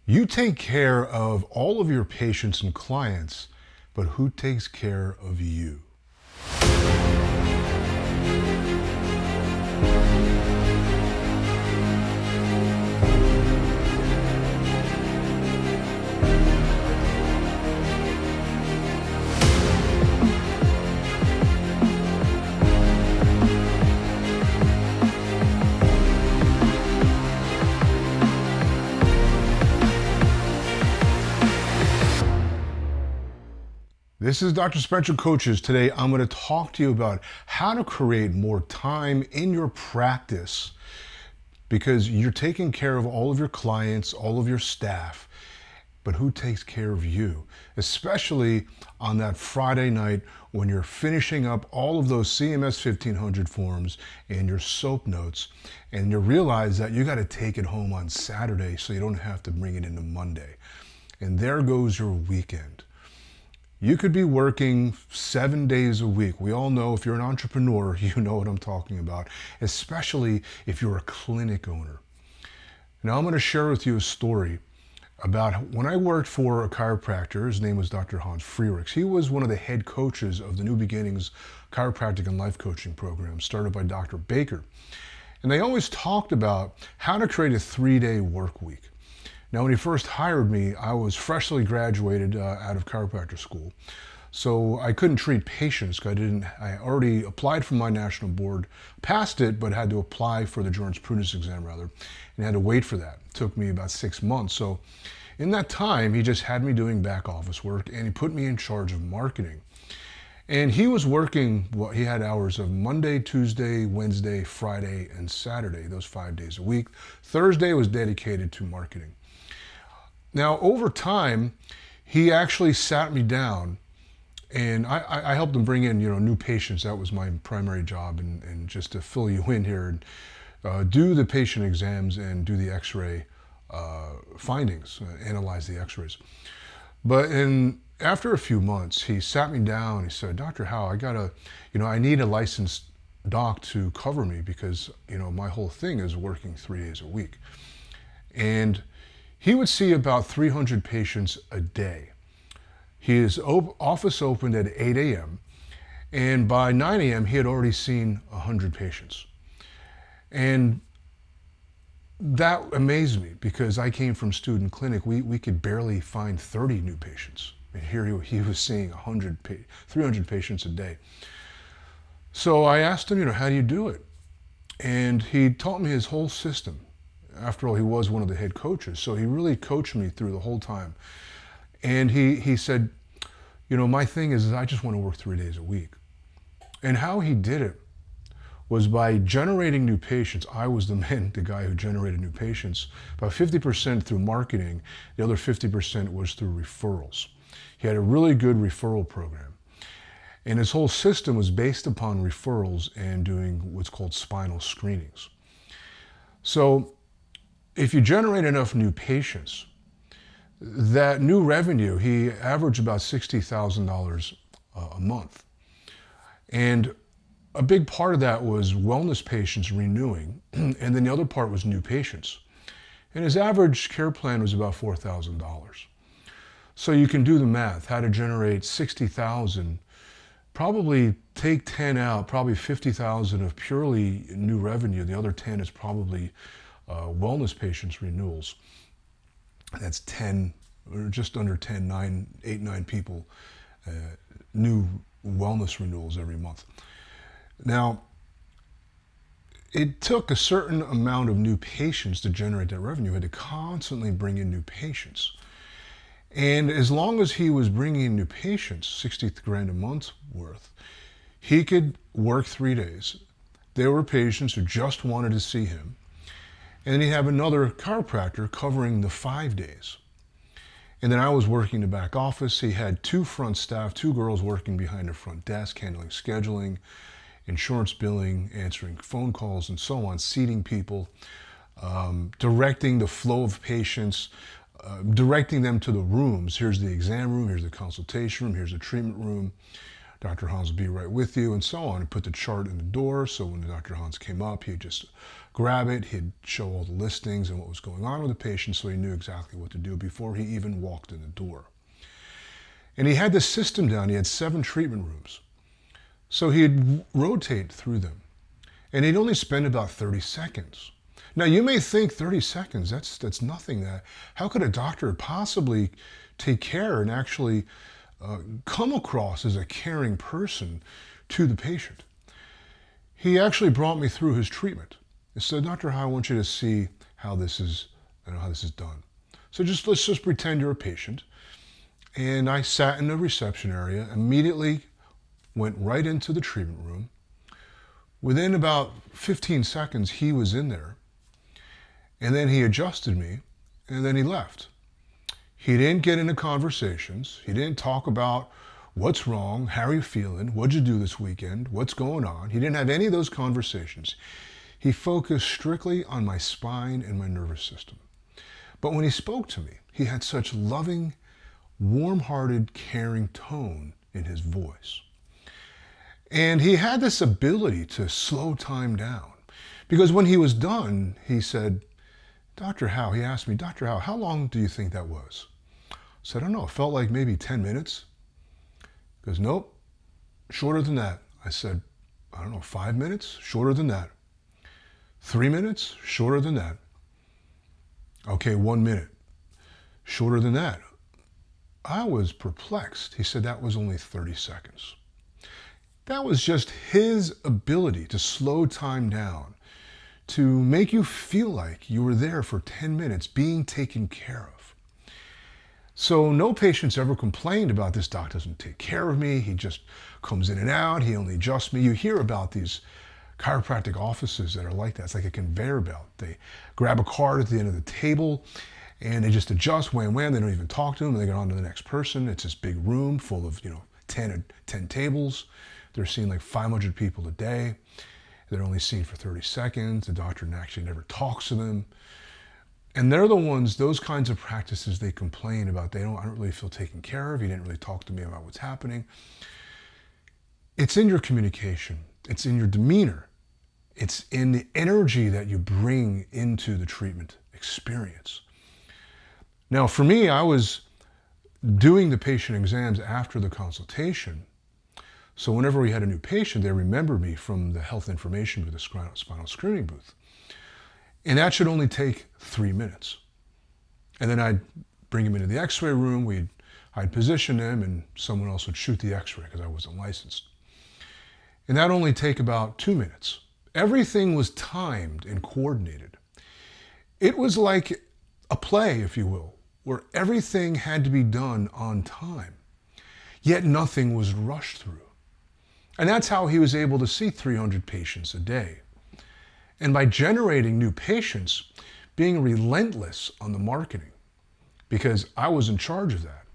You take care of all of your patients and clients, but who takes care of you? This is Dr. Spencer Coaches. Today I'm going to talk to you about how to create more time in your practice, because you're taking care of all of your clients, all of your staff, but who takes care of you? Especially on that Friday night when you're finishing up all of those CMS 1500 forms and your SOAP notes, and you realize that you got to take it home on Saturday so you don't have to bring it into Monday. And there goes your weekend. You could be working 7 days a week. We all know, if you're an entrepreneur, you know what I'm talking about, especially if you're a clinic owner. Now I'm going to share with you a story about when I worked for a chiropractor. His name was Dr. Hans Freerichs. He was one of the head coaches of the New Beginnings chiropractic and life coaching program started by Dr. Baker. And they always talked about how to create a 3-day work week. Now, when he first hired me, I was freshly graduated out of chiropractor school. So I couldn't treat patients. I already applied for my national board, passed it, but had to apply for the jurisprudence exam and had to wait for that. It took me about 6 months. So in that time, he just had me doing back office work, and he put me in charge of marketing. And he was working, he had hours of Monday, Tuesday, Wednesday, Friday, and Saturday, those 5 days a week. Thursday was dedicated to marketing. Now, over time, he actually sat me down, and I helped him bring in, new patients. That was my primary job, and just to fill you in here, and do the patient exams and do the x-ray findings, analyze the x-rays. But after a few months, he sat me down. He said, "Dr. Howe, I need a licensed doc to cover me because, my whole thing is working 3 days a week." And he would see about 300 patients a day. His office opened at 8 a.m. and by 9 a.m. he had already seen 100 patients. And that amazed me because I came from student clinic. We could barely find 30 new patients. And here he was seeing 300 patients a day. So I asked him, how do you do it? And he taught me his whole system. After all, he was one of the head coaches, so he really coached me through the whole time. And he said, my thing is I just want to work 3 days a week. And how he did it was by generating new patients. I was the guy who generated new patients. About 50% through marketing, the other 50% was through referrals. He had a really good referral program. And his whole system was based upon referrals and doing what's called spinal screenings. So if you generate enough new patients, that new revenue, he averaged about $60,000 a month. And a big part of that was wellness patients renewing, and then the other part was new patients. And his average care plan was about $4,000. So you can do the math, how to generate 60,000, probably take 10 out, probably 50,000 of purely new revenue. The other 10 is probably wellness patients renewals. That's 10, or just under 10, 9 people, new wellness renewals every month. Now, it took a certain amount of new patients to generate that revenue. He had to constantly bring in new patients. And as long as he was bringing in new patients, 60 grand a month worth, he could work 3 days. There were patients who just wanted to see him. And then he'd have another chiropractor covering the 5 days. And then I was working the back office. He had 2 front staff, 2 girls working behind the front desk, handling scheduling, insurance billing, answering phone calls, and so on, seating people, directing the flow of patients, directing them to the rooms. Here's the exam room, here's the consultation room, here's the treatment room, Dr. Hans will be right with you, and so on. And put the chart in the door, so when Dr. Hans came up, he'd just grab it, he'd show all the listings and what was going on with the patient, so he knew exactly what to do before he even walked in the door. And he had this system down. He had 7 treatment rooms. So he'd rotate through them. And he'd only spend about 30 seconds. Now, you may think 30 seconds, that's nothing. How could a doctor possibly take care and actually come across as a caring person to the patient? He actually brought me through his treatment. He said, Dr. Hai, I want you to see how this is done. So let's just pretend you're a patient. And I sat in the reception area, immediately went right into the treatment room. Within about 15 seconds, he was in there. And then he adjusted me, and then he left. He didn't get into conversations. He didn't talk about what's wrong, how are you feeling, what'd you do this weekend, what's going on. He didn't have any of those conversations. He focused strictly on my spine and my nervous system. But when he spoke to me, he had such loving, warm-hearted, caring tone in his voice. And he had this ability to slow time down. Because when he was done, he said, Dr. Howe, he asked me, Dr. Howe, how long do you think that was? I said, I don't know, it felt like maybe 10 minutes. He goes, nope, shorter than that. I said, I don't know, 5 minutes? Shorter than that. 3 minutes? Shorter than that. Okay, 1 minute. Shorter than that. I was perplexed. He said that was only 30 seconds. That was just his ability to slow time down, to make you feel like you were there for 10 minutes being taken care of. So no patients ever complained about this doc doesn't take care of me. He just comes in and out. He only adjusts me. You hear about these chiropractic offices that are like that. It's like a conveyor belt. They grab a card at the end of the table and they just adjust, wham, wham. They don't even talk to them. They get on to the next person. It's this big room full of, 10 tables. They're seeing like 500 people a day. They're only seen for 30 seconds. The doctor actually never talks to them. And they're the ones, those kinds of practices they complain about. I don't really feel taken care of. You didn't really talk to me about what's happening. It's in your communication. It's in your demeanor. It's in the energy that you bring into the treatment experience. Now, for me, I was doing the patient exams after the consultation. So whenever we had a new patient, they remembered me from the health information booth, the spinal screening booth. And that should only take 3 minutes. And then I'd bring him into the x-ray room, I'd position him, and someone else would shoot the x-ray because I wasn't licensed. And that'd only take about 2 minutes. Everything was timed and coordinated. It was like a play, if you will, where everything had to be done on time, yet nothing was rushed through. And that's how he was able to see 300 patients a day. And by generating new patients, being relentless on the marketing, because I was in charge of that.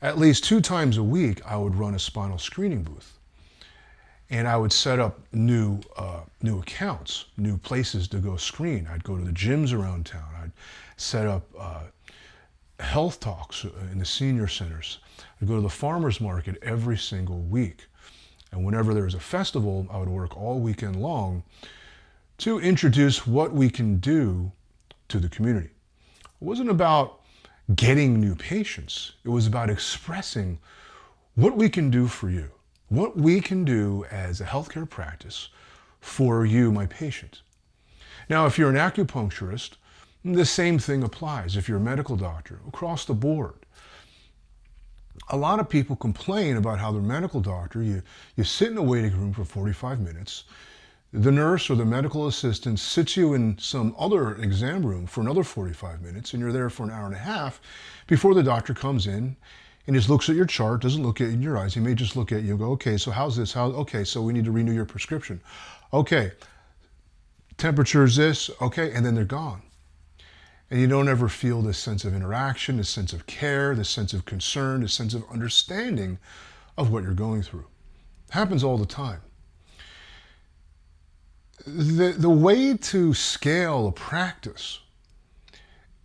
At least 2 times a week, I would run a spinal screening booth. And I would set up new accounts, new places to go screen. I'd go to the gyms around town. I'd set up health talks in the senior centers. I'd go to the farmer's market every single week. And whenever there was a festival, I would work all weekend long to introduce what we can do to the community. It wasn't about getting new patients. It was about expressing what we can do for you, what we can do as a healthcare practice for you, my patient. Now, if you're an acupuncturist, the same thing applies. If you're a medical doctor, across the board. A lot of people complain about how their medical doctor, you sit in a waiting room for 45 minutes, the nurse or the medical assistant sits you in some other exam room for another 45 minutes, and you're there for an hour and a half before the doctor comes in and just looks at your chart, doesn't look at you in your eyes. He may just look at you and go, okay, so how's this? Okay, so we need to renew your prescription. Okay, temperature is this, okay, and then they're gone. And you don't ever feel this sense of interaction, this sense of care, this sense of concern, this sense of understanding of what you're going through. It happens all the time. The way to scale a practice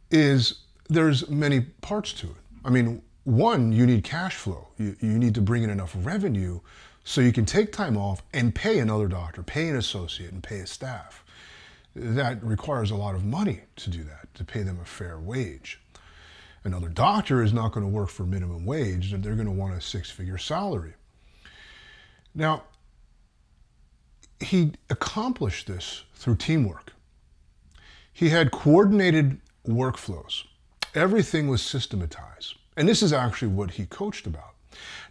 is there's many parts to it. I mean, one, you need cash flow. You need to bring in enough revenue so you can take time off and pay another doctor, pay an associate, and pay a staff. That requires a lot of money to do that, to pay them a fair wage. Another doctor is not going to work for minimum wage, and they're going to want a six-figure salary. Now, he accomplished this through teamwork. He had coordinated workflows. Everything was systematized. And this is actually what he coached about.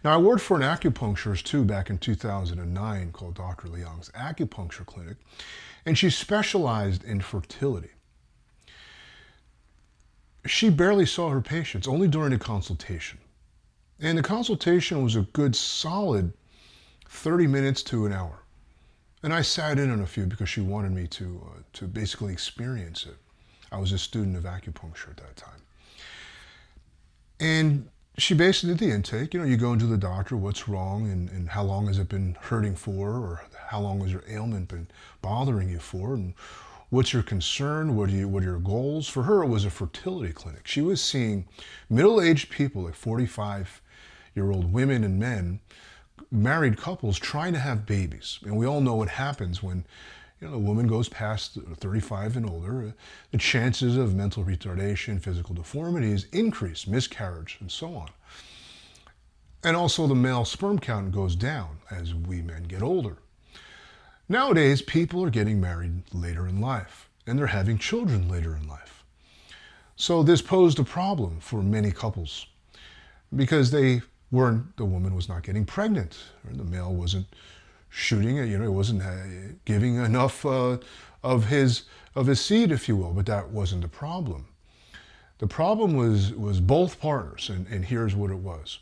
Now, I worked for an acupuncturist too back in 2009 called Dr. Liang's Acupuncture Clinic, and she specialized in fertility. She barely saw her patients, only during a consultation. And the consultation was a good solid 30 minutes to an hour. And I sat in on a few because she wanted me to basically experience it. I was a student of acupuncture at that time. And she basically did the intake. You go into the doctor, what's wrong, and how long has it been hurting for, or how long has your ailment been bothering you for, and what's your concern, what are your goals? For her, it was a fertility clinic. She was seeing middle-aged people, like 45-year-old women and men, married couples trying to have babies. And we all know what happens when a woman goes past 35 and older. The chances of mental retardation, physical deformities increase, miscarriage, and so on. And also the male sperm count goes down as we men get older. Nowadays, people are getting married later in life, and they're having children later in life. So this posed a problem for many couples because the woman was not getting pregnant, or the male wasn't shooting it, it wasn't giving enough of his seed, if you will, but that wasn't the problem. The problem was both partners, and here's what it was.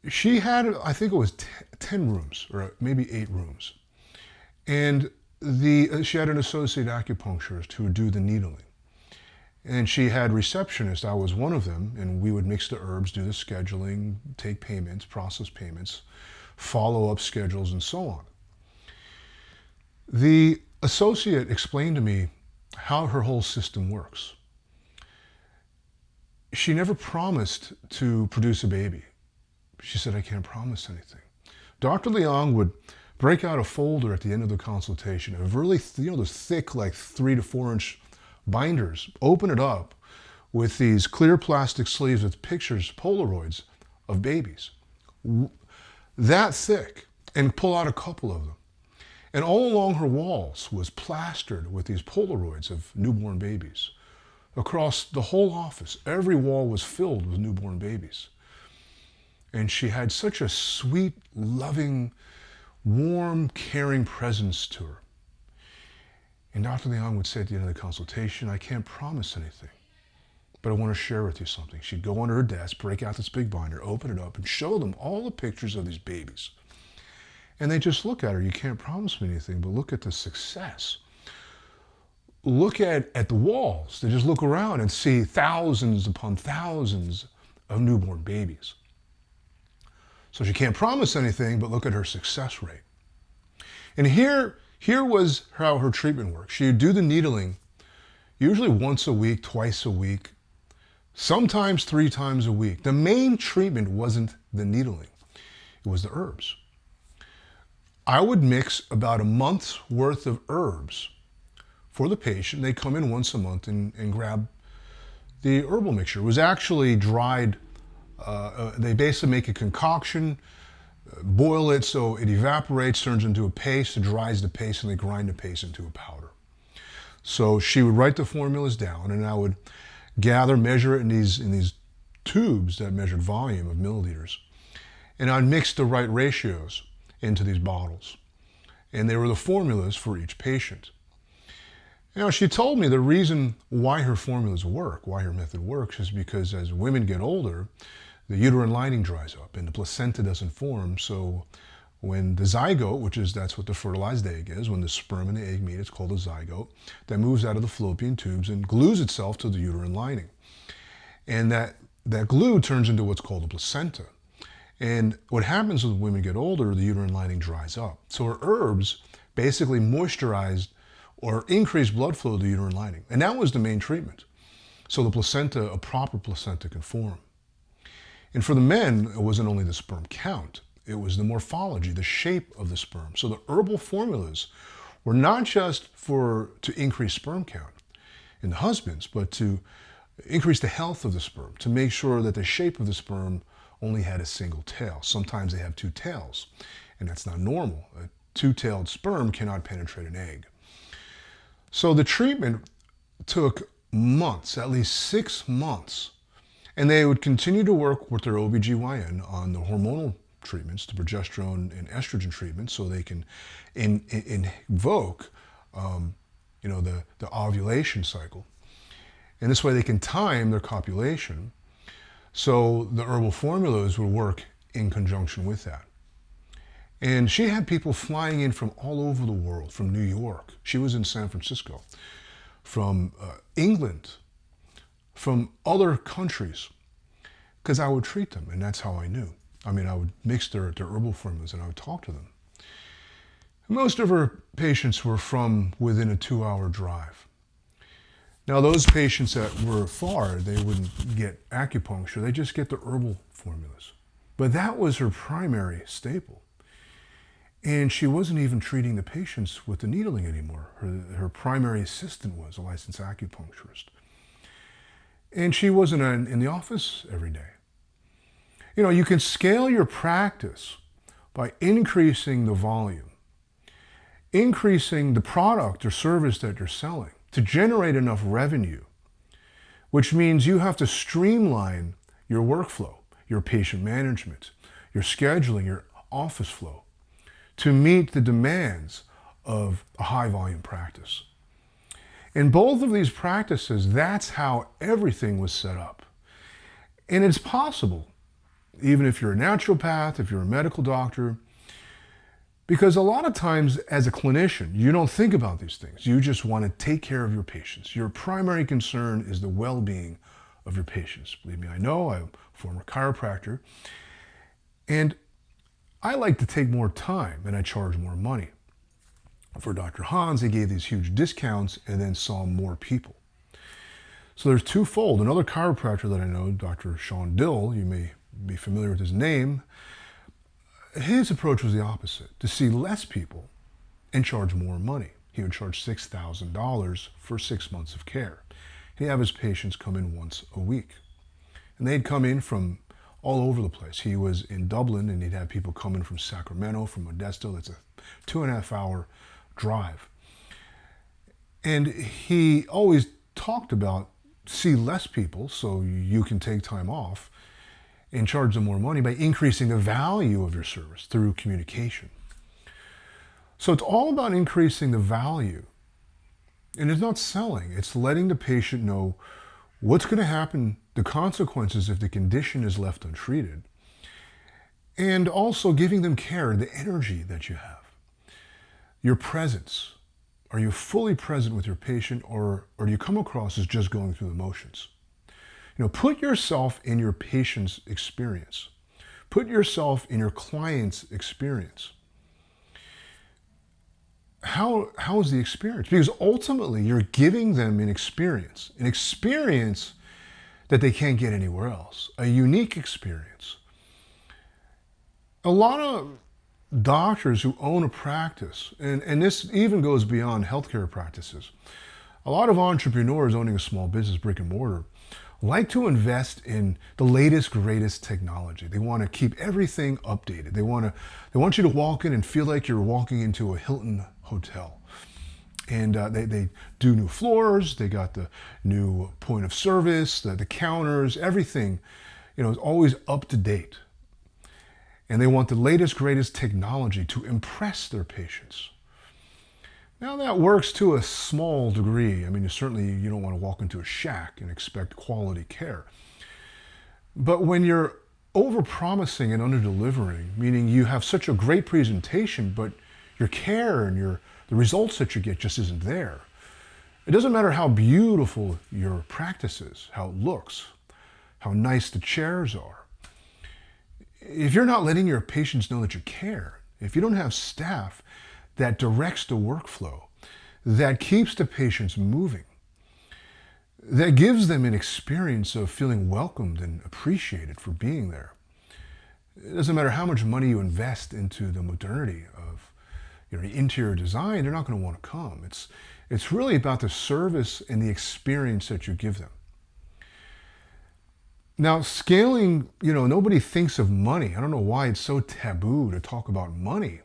She had, I think it was 10 rooms, or maybe 8 rooms. And she had an associate acupuncturist who would do the needling. And she had receptionists, I was one of them, and we would mix the herbs, do the scheduling, take payments, process payments, follow-up schedules, and so on. The associate explained to me how her whole system works. She never promised to produce a baby. She said, I can't promise anything. Dr. Liang would break out a folder at the end of the consultation of really, those thick, like 3 to 4 inch binders, open it up with these clear plastic sleeves with pictures, Polaroids of babies. That thick, and pull out a couple of them. And all along her walls was plastered with these Polaroids of newborn babies. Across the whole office, every wall was filled with newborn babies. And she had such a sweet, loving, warm, caring presence to her. And Dr. Liang would say at the end of the consultation, I can't promise anything, but I want to share with you something. She'd go under her desk, break out this big binder, open it up, and show them all the pictures of these babies. And they just look at her. You can't promise me anything, but look at the success. Look at the walls. They just look around and see thousands upon thousands of newborn babies. So she can't promise anything, but look at her success rate. And here was how her treatment worked. She would do the needling usually once a week, twice a week, sometimes 3 times a week. The main treatment wasn't the needling. It was the herbs. I would mix about a month's worth of herbs for the patient. They come in once a month and grab the herbal mixture. It was actually dried. They basically make a concoction, boil it so it evaporates, turns into a paste, it dries the paste, and they grind the paste into a powder. So she would write the formulas down, and I would measure it in these tubes that measured volume of milliliters. And I'd mix the right ratios into these bottles. And they were the formulas for each patient. Now, she told me the reason why her formulas work, why her method works, is because as women get older, the uterine lining dries up and the placenta doesn't form. So when the zygote, that's what the fertilized egg is, when the sperm and the egg meet, it's called a zygote, that moves out of the fallopian tubes and glues itself to the uterine lining. And that glue turns into what's called a placenta. And what happens when women get older, the uterine lining dries up. So her herbs basically moisturized or increased blood flow to the uterine lining. And that was the main treatment. So the placenta, a proper placenta, can form. And for the men, it wasn't only the sperm count, it was the morphology, the shape of the sperm. So the herbal formulas were not just to increase sperm count in the husbands, but to increase the health of the sperm, to make sure that the shape of the sperm only had a single tail. Sometimes they have two tails, and that's not normal. A two-tailed sperm cannot penetrate an egg. So the treatment took months, at least 6 months, and they would continue to work with their OBGYN on the hormonal treatments, the progesterone and estrogen treatments, so they can invoke the ovulation cycle. And this way they can time their copulation, so the herbal formulas would work in conjunction with that. And she had people flying in from all over the world, from New York. She was in San Francisco, from England, from other countries, because I would treat them, and that's how I knew. I mean, I would mix their herbal formulas and I would talk to them. Most of her patients were from within a 2-hour drive. Now, those patients that were far, they wouldn't get acupuncture, they just get the herbal formulas. But that was her primary staple. And she wasn't even treating the patients with the needling anymore. Her primary assistant was a licensed acupuncturist. And she wasn't in the office every day. You know, you can scale your practice by increasing the volume, increasing the product or service that you're selling to generate enough revenue, which means you have to streamline your workflow, your patient management, your scheduling, your office flow to meet the demands of a high volume practice. In both of these practices, that's how everything was set up. And it's possible, even if you're a naturopath, if you're a medical doctor, because a lot of times as a clinician, you don't think about these things. You just want to take care of your patients. Your primary concern is the well-being of your patients. Believe me, I know, I'm a former chiropractor, and I like to take more time and I charge more money. For Dr. Hans, he gave these huge discounts and then saw more people. So there's twofold. Another chiropractor that I know, Dr. Sean Dill, you may be familiar with his name, his approach was the opposite, to see less people and charge more money. He would charge $6,000 for 6 months of care. He'd have his patients come in once a week. And they'd come in from all over the place. He was in Dublin and he'd have people come in from Sacramento, from Modesto. That's a 2.5-hour drive. And he always talked about see less people so you can take time off and charge them more money by increasing the value of your service through communication. So it's all about increasing the value. And it's not selling, it's letting the patient know what's going to happen, the consequences if the condition is left untreated, and also giving them care, the energy that you have, your presence. Are you fully present with your patient, or do you come across as just going through the motions? You know, put yourself in your patient's experience. Put yourself in your client's experience. How is the experience? Because ultimately you're giving them an experience that they can't get anywhere else, a unique experience. A lot of doctors who own a practice, and this even goes beyond healthcare practices, a lot of entrepreneurs owning a small business, brick and mortar, like to invest in the latest, greatest technology. They want to keep everything updated. They want you to walk in and feel like you're walking into a Hilton hotel. And they do new floors. They got the new point of service, the counters, everything, is always up to date. And they want the latest, greatest technology to impress their patients. Now that works to a small degree. I mean, you don't want to walk into a shack and expect quality care. But when you're over-promising and under-delivering, meaning you have such a great presentation, but your care and the results that you get just isn't there. It doesn't matter how beautiful your practice is, how it looks, how nice the chairs are. If you're not letting your patients know that you care, if you don't have staff that directs the workflow, that keeps the patients moving, that gives them an experience of feeling welcomed and appreciated for being there. It doesn't matter how much money you invest into the modernity of interior design, they're not going to want to come. It's really about the service and the experience that you give them. Now, scaling, nobody thinks of money. I don't know why it's so taboo to talk about money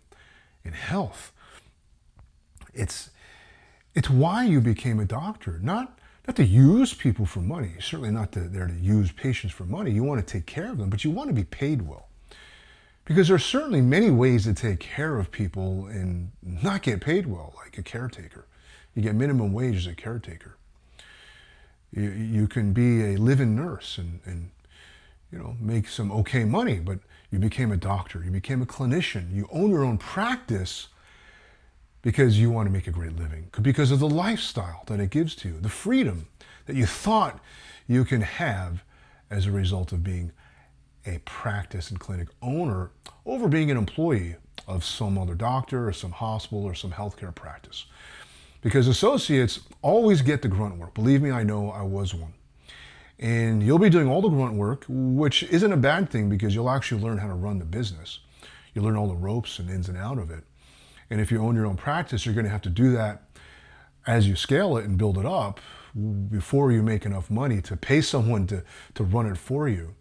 in health. It's why you became a doctor, not to use people for money. You're certainly not there to use patients for money. You want to take care of them, but you want to be paid well. Because there's certainly many ways to take care of people and not get paid well, like a caretaker. You get minimum wage as a caretaker. You can be a live-in nurse and make some okay money, but you became a doctor, you became a clinician, you own your own practice because you want to make a great living, because of the lifestyle that it gives to you, the freedom that you thought you can have as a result of being a practice and clinic owner over being an employee of some other doctor or some hospital or some healthcare practice. Because associates always get the grunt work. Believe me, I know, I was one. And you'll be doing all the grunt work, which isn't a bad thing because you'll actually learn how to run the business. You learn all the ropes and ins and out of it. And if you own your own practice, you're going to have to do that as you scale it and build it up before you make enough money to pay someone to run it for you.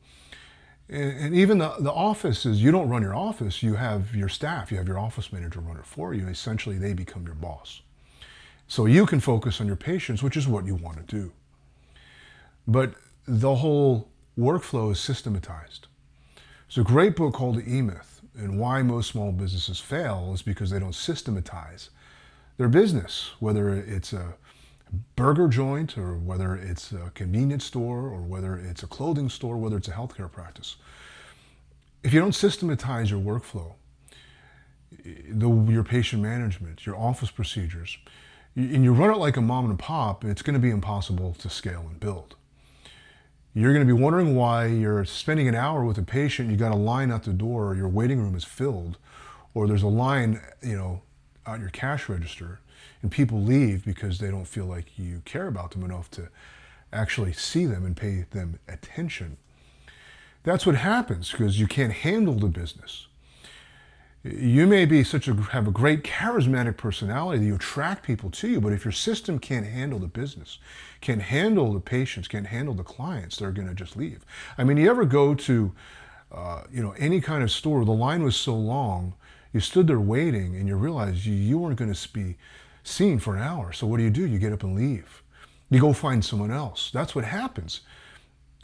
And even the office is, you don't run your office, you have your staff, you have your office manager run it for you. Essentially, they become your boss. So you can focus on your patients, which is what you want to do. But the whole workflow is systematized. There's a great book called The E-Myth, and why most small businesses fail is because they don't systematize their business, whether it's a burger joint or whether it's a convenience store or whether it's a clothing store, whether it's a healthcare practice. If you don't systematize your workflow, your patient management, your office procedures, and you run it like a mom and pop, it's going to be impossible to scale and build. You're going to be wondering why you're spending an hour with a patient, you got a line out the door, or your waiting room is filled, or there's a line, at your cash register, and people leave because they don't feel like you care about them enough to actually see them and pay them attention. That's what happens because you can't handle the business. You may be have a great charismatic personality that you attract people to you, but if your system can't handle the business, can't handle the patients, can't handle the clients, they're going to just leave. I mean, you ever go to any kind of store, the line was so long, you stood there waiting and you realized you weren't going to be seen for an hour. So what do? You get up and leave. You go find someone else. That's what happens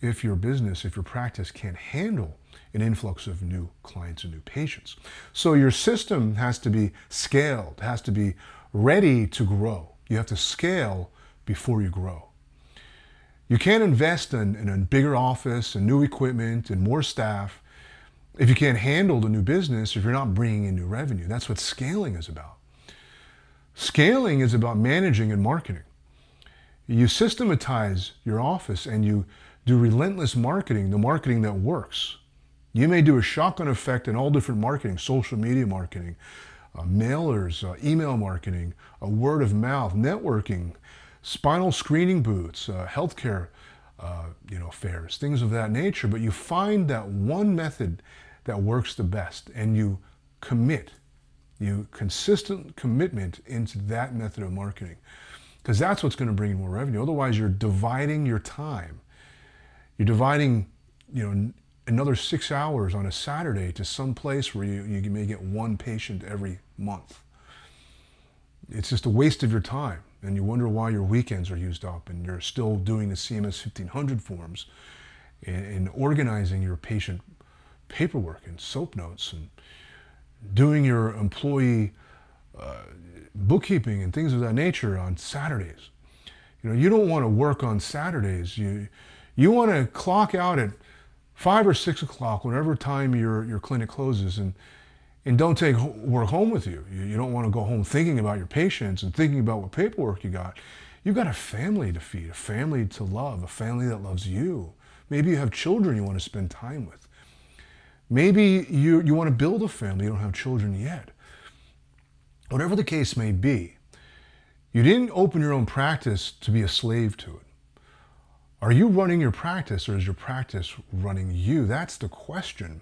if your business, if your practice can't handle an influx of new clients and new patients. So your system has to be scaled, has to be ready to grow. You have to scale before you grow. You can't invest in a bigger office and new equipment and more staff if you can't handle the new business, if you're not bringing in new revenue. That's what scaling is about. Scaling is about managing and marketing. You systematize your office and you do relentless marketing, the marketing that works. You may do a shotgun effect in all different marketing, social media marketing, mailers, email marketing, word of mouth, networking, spinal screening booths, healthcare fairs, things of that nature. But you find that one method that works the best and you commit. Consistent commitment into that method of marketing, because that's what's going to bring you more revenue. Otherwise, you're dividing your time. You're dividing, another 6 hours on a Saturday to some place where you may get one patient every month. It's just a waste of your time, and you wonder why your weekends are used up, and you're still doing the CMS 1500 forms and organizing your patient paperwork and soap notes and doing your employee bookkeeping and things of that nature on Saturdays. You don't want to work on Saturdays. You want to clock out at 5 or 6 o'clock, whenever time your clinic closes, and don't take work home with you. You don't want to go home thinking about your patients and thinking about what paperwork you got. You've got a family to feed, a family to love, a family that loves you. Maybe you have children you want to spend time with. Maybe you want to build a family, you don't have children yet. Whatever the case may be, you didn't open your own practice to be a slave to it. Are you running your practice or is your practice running you? That's the question.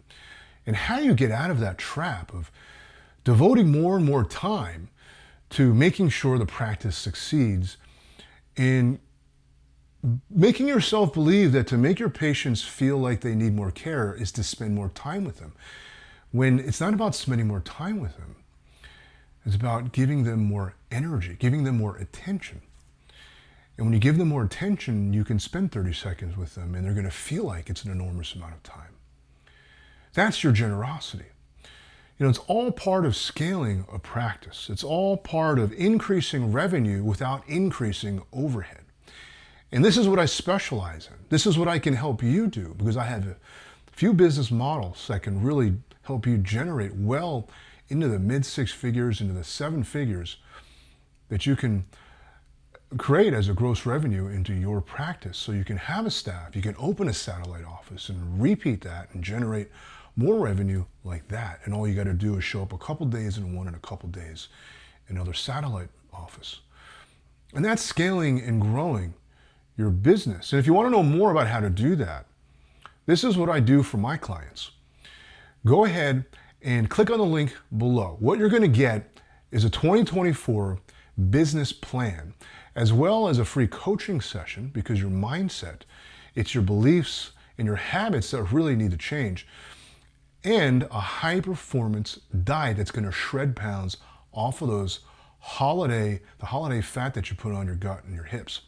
And how do you get out of that trap of devoting more and more time to making sure the practice succeeds and making yourself believe that to make your patients feel like they need more care is to spend more time with them, when it's not about spending more time with them. It's about giving them more energy, giving them more attention. And when you give them more attention, you can spend 30 seconds with them and they're going to feel like it's an enormous amount of time. That's your generosity. It's all part of scaling a practice. It's all part of increasing revenue without increasing overhead. And this is what I specialize in. This is what I can help you do, because I have a few business models that can really help you generate well into the mid 6 figures, into the 7 figures that you can create as a gross revenue into your practice. So you can have a staff, you can open a satellite office and repeat that and generate more revenue like that. And all you got to do is show up a couple days in one and a couple days in another satellite office. And that's scaling and growing your business. And if you want to know more about how to do that, this is what I do for my clients. Go ahead and click on the link below. What you're going to get is a 2024 business plan, as well as a free coaching session, because your mindset, it's your beliefs and your habits that really need to change, and a high performance diet that's going to shred pounds off of the holiday fat that you put on your gut and your hips.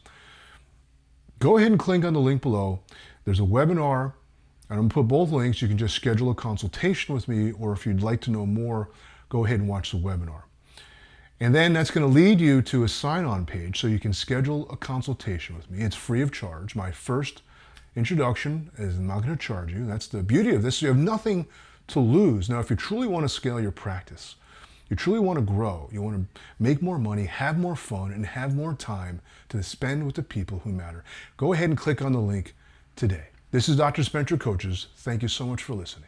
Go ahead and click on the link below. There's a webinar, and I'm going to put both links. You can just schedule a consultation with me, or if you'd like to know more, go ahead and watch the webinar. And then that's going to lead you to a sign-on page so you can schedule a consultation with me. It's free of charge. My first introduction is I'm not going to charge you. That's the beauty of this. You have nothing to lose. Now, if you truly want to scale your practice, you truly want to grow, you want to make more money, have more fun, and have more time to spend with the people who matter, go ahead and click on the link today. This is Dr. Spencer Coaches. Thank you so much for listening.